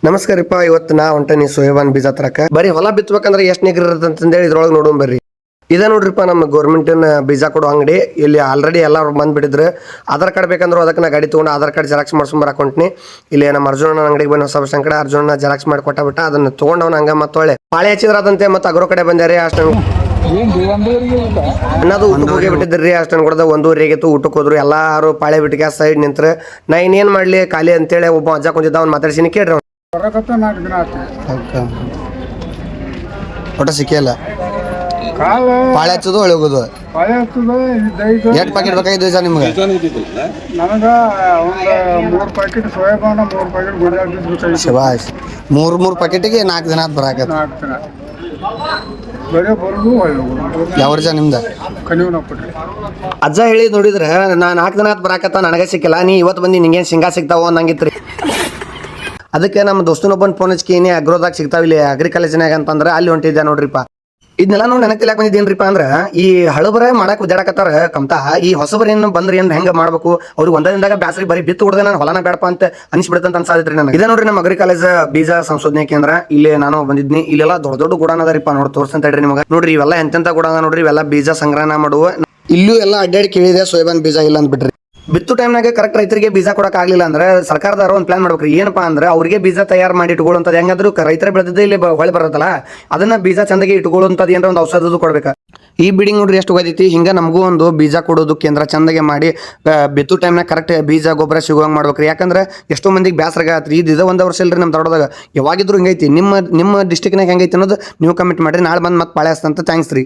ನಮಸ್ಕಾರಪ್ಪ. ಇವತ್ತು ನಾ ಹೊಂಟೇನಿ ಸೋಯಾಬಾನ್ ಬೀಜ ತರಕ. ಬರೀ ಹೊಲ ಬಿತ್ತಬೇಕಂದ್ರೆ ಎಷ್ಟು ನೀರ್ ಇರತ್ತಂತೇಳಿ ಇದ್ರೊಳಗೆ ನೋಡೋಣ ಬರ್ರಿ. ಇದ ನೋಡ್ರಿಪ್ಪ ನಮ್ಮ ಗೌರ್ಮೆಂಟಿನ ಬೀಜ ಕೊಡೋ ಅಂಗಡಿ. ಇಲ್ಲಿ ಆಲ್ರೆಡಿ ಎಲ್ಲರೂ ಬಂದ್ಬಿಟ್ಟಿದ್ರು. ಆಧಾರ್ ಕಾರ್ಡ್ ಬೇಕಂದ್ರೆ ಅದಕ್ಕೆ ನಾ ಗಾಡಿ ತೊಗೊಂಡು ಆಧಾರ್ ಕಾರ್ಡ್ ಜೆರಾಕ್ಸ್ ಮಾಡ್ಸ್ಕೊಂಡ್ ಬರಾಕೊಂಟಿನಿ. ಇಲ್ಲಿ ನಮ್ಮ ಅರ್ಜುನ ಅಂಗಡಿಗೆ ಬಂದು ಹೊಸ ವರ್ಷ ಕಡೆ ಅರ್ಜುನ ಜೆರಾಕ್ಸ್ ಮಾಡಿ ಕೊಟ್ಟ ಅದನ್ನ ತೊಗೊಂಡವನ ಹಂಗ ಮತ್ತೊಳ್ಳೆ ಪಾಳೆ ಹಚ್ಚಿದ್ರದಂತೆ ಮತ್ತೆ ಅಗ್ರೋ ಕಡೆ ಬಂದಾರೆ. ಅಷ್ಟು ಅನ್ನೋದು ಊಟಕ್ಕೆ ಹೋಗಿ ಬಿಟ್ಟಿದ್ರಿ. ಅಷ್ಟನ್ನು ಕೊಡದ 1:30 ಆಗಿತ್ತು. ಊಟಕ್ಕೆ ಹೋದ್ರು ಎಲ್ಲಾರು ಪಾಳೆ ಬಿಟ್ಟಿಗೆ ಸೈಡ್ ನಿಂತ್ರೆ ನಾ ಇನ್ನೇನ್ ಮಾಡ್ಲಿ ಖಾಲಿ ಅಂತೇಳಿ ಒಬ್ಬ ಅಜ್ಜ ಕುಂತಿದ್ದ ಅವ್ನು ಮಾತಾಡ್ಸಿನಿ ಕೇಳ್ರಿ. ಒಟ್ಟ ಸಿಕ್ಕಿಲ್ಲ ಪಾಳೆ ಹಚ್ಚೋದು ಒಳ್ಳೆ ಹೋಗೋದು. ಎಷ್ಟು ಪ್ಯಾಕೆಟ್ ಬೇಕಾಗಿದ್ದು ಸರ್ ನಿಮ್ಗೆ? ನನಗೆ ಒಂದು 3 ಪ್ಯಾಕೆಟ್ ಸೋಯಾಬಾನ 3 ಪ್ಯಾಕೆಟ್ ಗೋಡಾಳ ಬೀಜ ಬೇಕಾಗಿತ್ತು. ಶಬಾಷ್. 3 ಪ್ಯಾಕೆಟಿಗೆ 4 ದಿನ ಬರಾಕತ್ತ. 4 ದಿನ ಬರೀ ಬರೋದು ಒಳ್ಳೆ ಹೋಗೋದು. ಯಾವ ವರ್ಷ ನಿಮ್ದು? ಕನಿವನ ಕೊಟ್ರಿ ಅಜ್ಜ ಹೇಳಿದ್ ನೋಡಿದ್ರೆ ನಾ 4 ದಿನ ಬರಾಕತ್ತ ನನಗೆ ಸಿಕ್ಕಿಲ್ಲ. ನೀ ಇವತ್ತು ಬಂದು ನಿಂಗೇನು ಶೇಂಗಾ ಸಿಗ್ತಾವ ಅನ್ನಂಗಿತ್ರಿ. ಅದಕ್ಕೆ ನಮ್ಮ ದೋಸ್ತನೊಬ್ಬನ ಫೋನ್ ಹಚ್ಕೀನಿ ಅಗ್ರೋದಾಗ ಸಿಗ್ತಾವ ಇಲ್ಲಿ ಅಗ್ರಿ ಕಾಲೇಜಿನಾಗ ಅಂತಂದ್ರೆ ಅಲ್ಲಿ ಹೊಂಟಿದ್ದೆ ನೋಡ್ರಿಪ್ಪ. ಇದನ್ನೆಲ್ಲ ನೋಡಿ ನನಗೆ ತಿಳಕ್ ಬಂದಿದ್ದೇನ್ರಿಪ್ಪ ಅಂದ್ರೆ ಈ ಹಳಬರ ಮಾಡಕ್ ಉದ್ದಾಡಕತ್ತಾರ ಕಮ್ತಾ. ಈ ಹೊಸಬರ ಏನು ಬಂದ್ರೆ ಏನ್ ಹೆಂಗ ಮಾಡ್ಬೇಕು ಅವ್ರಿಗೆ ಒಂದರಿಂದಾಗ ಬ್ಯಾಸರಿ ಬರೀ ಬಿತ್ತು ಹೊಡೆದ ನಾನು ಹೊಲನ ಬೇಡಪ್ಪ ಅಂತ ಅನ್ಸ್ಬಿಡುತ್ತಂತ ಅನ್ಸಾದ್ರಿ ನನಗೆ. ಇದೇ ನೋಡ್ರಿ ನಮ್ಮ ಅಗ್ರಿ ಕಾಲೇಜ್ ಬೀಜ ಸಂಶೋಧನೆ ಕೇಂದ್ರ. ಇಲ್ಲಿ ನಾನು ಬಂದಿದ್ನಿ. ಇಲ್ಲೆಲ್ಲ ದೊಡ್ಡ ದೊಡ್ಡ ಗುಡಾನ ಅದರಿಪ್ಪ. ನೋಡಿ ತೋರ್ಸಂತ ಹೇಳ್ರಿ ನಿಮಗೆ. ನೋಡ್ರಿ ಇವೆಲ್ಲ ಎಂತೆಂತ ಗುಡಾನ ನೋಡ್ರಿ. ಇವೆಲ್ಲ ಬೀಜ ಸಂಗ್ರಹಣ ಮಾಡುವ. ಇಲ್ಲೂ ಎಲ್ಲ ಅಡ್ಡಾಡಿ ಕೇಳಿದೆ ಸೋಯಾಬಾನ್ ಬೀಜ ಇಲ್ಲ ಅಂತ ಬಿಟ್ರಿ. ಬಿತ್ತು ಟೈಮ್ನಾಗ ಕರೆಕ್ಟ್ ರೈತರಿಗೆ ಬೀಜ ಕೊಡಕ್ ಆಗ್ಲಿಲ್ಲ ಅಂದ್ರೆ ಸರ್ಕಾರದವರು ಒಂದು ಪ್ಲಾನ್ ಮಾಡ್ಬೇಕ್ರಿ. ಏನಪ್ಪಾ ಅಂದ್ರೆ ಅವ್ರಿಗೆ ಬೀಜ ತಯಾರು ಮಾಡಿ ಇಟ್ಕೊಳ್ಳುವಂಥದ್ದು. ಹೆಂಗಾದ್ರು ರೈತರ ಬೆಳೆದಿದ್ದು ಇಲ್ಲಿ ಹೊಳೆ ಬರುತ್ತಲ್ಲ ಅದನ್ನ ಬೀಜ ಚಂದಗೆ ಇಟ್ಕೊಳ್ಳುವಂಥದ್ದು ಏನಾರ ಒಂದು ಔಷಧದ್ದು ಕೊಡ್ಬೇಕು. ಈ ಬಿಲ್ಡಿಂಗ್ ನೋಡ್ರಿ ಎಷ್ಟು ಹೋಗೈತಿ. ಹಿಂಗ ನಮಗೂ ಒಂದು ಬೀಜ ಕೊಡೋದು ಕೇಂದ್ರ ಚಂದಗೆ ಮಾಡಿ ಬಿತ್ತು ಟೈಮ್ನಾಗ ಕರೆಕ್ಟ್ ಬೀಜ ಗೊಬ್ಬರ ಸಿಗುವಂಗೆ ಮಾಡ್ಬೇಕ್ರಿ. ಯಾಕಂದ್ರೆ ಎಷ್ಟೋ ಮಂದಿಗೆ ಬ್ಯಾಸರ ಆಗತ್ರಿ. ಇದು 1 ವರ್ಷ ಇಲ್ರಿ ನಮ್ಮ ತೋಟದಾಗ ಯಾವಾಗಿದ್ರು ಹಿಂಗೈತಿ. ನಿಮ್ಮ ಡಿಸ್ಟಿಕ್ನಾಗ ಹೆಂಗೈತಿ ಅನ್ನೋದು ನೀವು ಕಮೆಂಟ್ ಮಾಡ್ರಿ. ನಾಳೆ ಬಂದು ಮತ್ತೆ ಪಾಳೆ ಹಸ್ತಂತ. ಥ್ಯಾಂಕ್ಸ್ ರೀ.